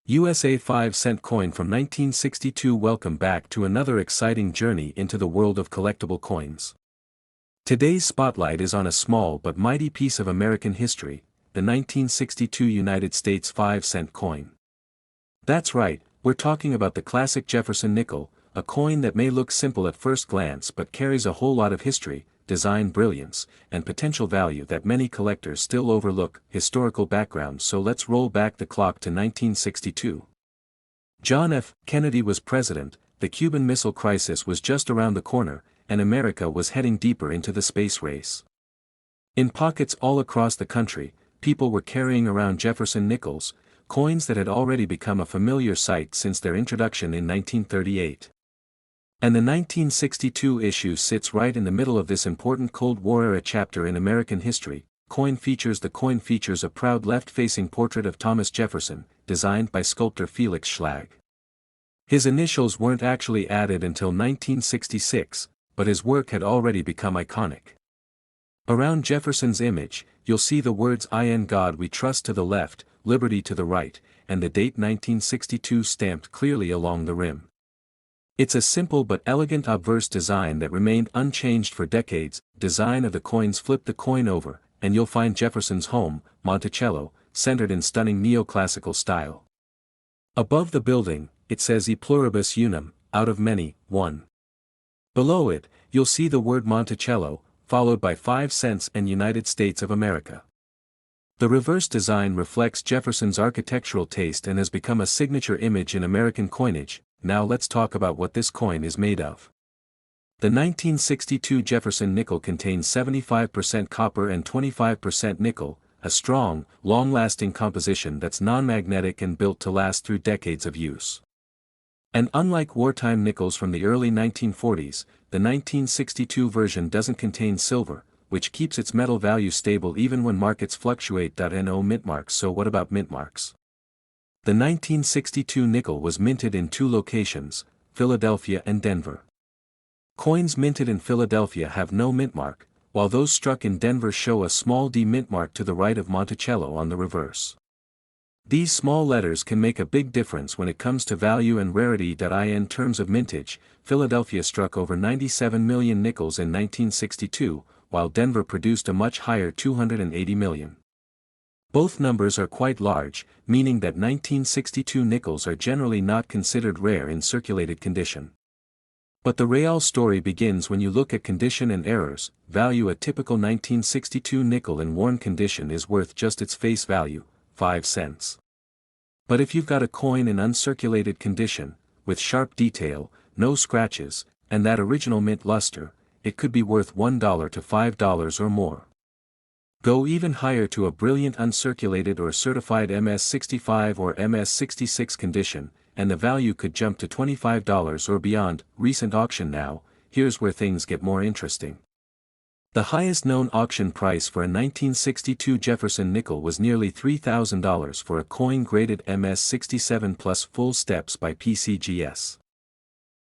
USA 5-cent coin from 1962. Welcome back to another exciting journey into the world of collectible coins. Today's spotlight is on a small but mighty piece of American history, the 1962 United States 5-cent coin. That's right, we're talking about the classic Jefferson Nickel, a coin that may look simple at first glance but carries a whole lot of history, design brilliance, and potential value that many collectors still overlook. Historical background. So let's roll back the clock to 1962. John F. Kennedy was president, the Cuban Missile Crisis was just around the corner, and America was heading deeper into the space race. In pockets all across the country, people were carrying around Jefferson nickels, coins that had already become a familiar sight since their introduction in 1938. And the 1962 issue sits right in the middle of this important Cold War-era chapter in American history. The coin features a proud left-facing portrait of Thomas Jefferson, designed by sculptor Felix Schlag. His initials weren't actually added until 1966, but his work had already become iconic. Around Jefferson's image, you'll see the words "In God We Trust" to the left, "Liberty" to the right, and the date 1962 stamped clearly along the rim. It's a simple but elegant obverse design that remained unchanged for decades. Design of the coins. Flip the coin over, and you'll find Jefferson's home, Monticello, centered in stunning neoclassical style. Above the building, it says "E pluribus unum," out of many, one. Below it, you'll see the word Monticello, followed by 5 cents and United States of America. The reverse design reflects Jefferson's architectural taste and has become a signature image in American coinage. Now let's talk about what this coin is made of. The 1962 Jefferson nickel contains 75% copper and 25% nickel, a strong, long-lasting composition that's non-magnetic and built to last through decades of use. And unlike wartime nickels from the early 1940s, the 1962 version doesn't contain silver, which keeps its metal value stable even when markets fluctuate. No mint marks. So what about mint marks? The 1962 nickel was minted in 2 locations, Philadelphia and Denver. Coins minted in Philadelphia have no mint mark, while those struck in Denver show a small D mint mark to the right of Monticello on the reverse. These small letters can make a big difference when it comes to value and rarity. In terms of mintage, Philadelphia struck over 97 million nickels in 1962, while Denver produced a much higher 280 million. Both numbers are quite large, meaning that 1962 nickels are generally not considered rare in circulated condition. But the real story begins when you look at condition and errors. Value. A typical 1962 nickel in worn condition is worth just its face value, 5 cents. But if you've got a coin in uncirculated condition, with sharp detail, no scratches, and that original mint luster, it could be worth $1 to $5 or more. Go even higher to a brilliant uncirculated or certified MS-65 or MS-66 condition, and the value could jump to $25 or beyond. Recent auction. Now, here's where things get more interesting. The highest known auction price for a 1962 Jefferson nickel was nearly $3,000 for a coin graded MS-67 plus full steps by PCGS.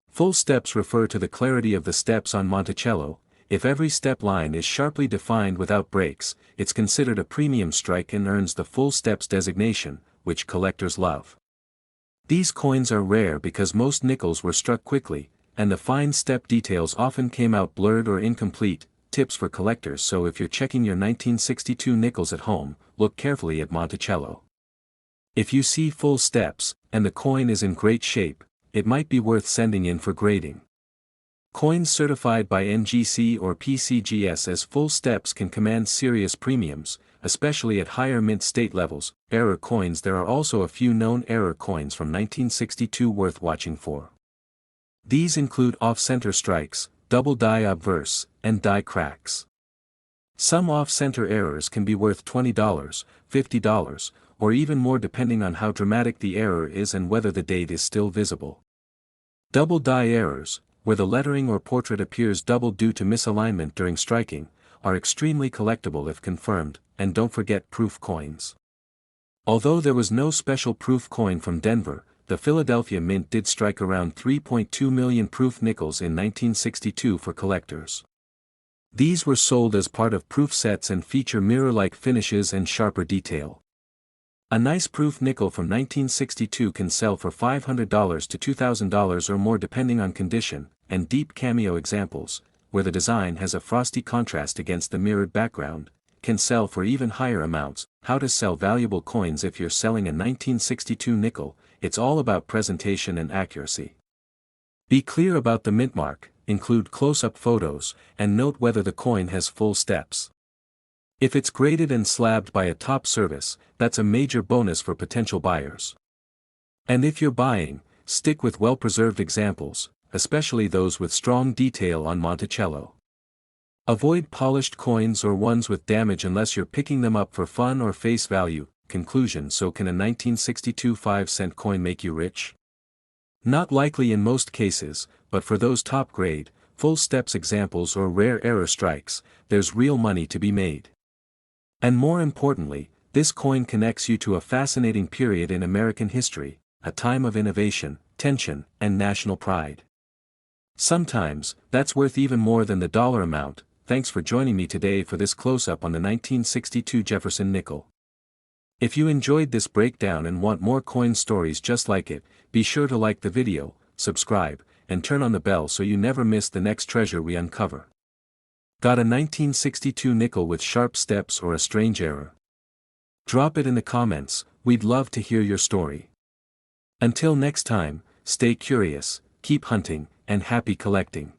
Full steps refer to the clarity of the steps on Monticello. If every step line is sharply defined without breaks, it's considered a premium strike and earns the full steps designation, which collectors love. These coins are rare because most nickels were struck quickly, and the fine step details often came out blurred or incomplete. Tips for collectors. So if you're checking your 1962 nickels at home, look carefully at Monticello. If you see full steps, and the coin is in great shape, it might be worth sending in for grading. Coins certified by NGC or PCGS as full steps can command serious premiums, especially at higher mint state levels. Error coins. There are also a few known error coins from 1962 worth watching for. These include off-center strikes, double die obverse, and die cracks. Some off-center errors can be worth $20, $50, or even more depending on how dramatic the error is and whether the date is still visible. Double die errors, where the lettering or portrait appears double due to misalignment during striking, are extremely collectible if confirmed. And don't forget proof coins. Although there was no special proof coin from Denver, the Philadelphia Mint did strike around 3.2 million proof nickels in 1962 for collectors. These were sold as part of proof sets and feature mirror-like finishes and sharper detail. A nice proof nickel from 1962 can sell for $500 to $2,000 or more depending on condition, and deep cameo examples, where the design has a frosty contrast against the mirrored background, can sell for even higher amounts. How to sell valuable coins. If you're selling a 1962 nickel, it's all about presentation and accuracy. Be clear about the mint mark, include close-up photos, and note whether the coin has full steps. If it's graded and slabbed by a top service, that's a major bonus for potential buyers. And if you're buying, stick with well-preserved examples, especially those with strong detail on Monticello. Avoid polished coins or ones with damage unless you're picking them up for fun or face value. Conclusion. So can a 1962 5-cent coin make you rich? Not likely in most cases, but for those top-grade, full steps examples or rare error strikes, there's real money to be made. And more importantly, this coin connects you to a fascinating period in American history, a time of innovation, tension, and national pride. Sometimes, that's worth even more than the dollar amount. Thanks for joining me today for this close-up on the 1962 Jefferson Nickel. If you enjoyed this breakdown and want more coin stories just like it, be sure to like the video, subscribe, and turn on the bell so you never miss the next treasure we uncover. Got a 1962 nickel with sharp steps or a strange error? Drop it in the comments, we'd love to hear your story. Until next time, stay curious, keep hunting, and happy collecting.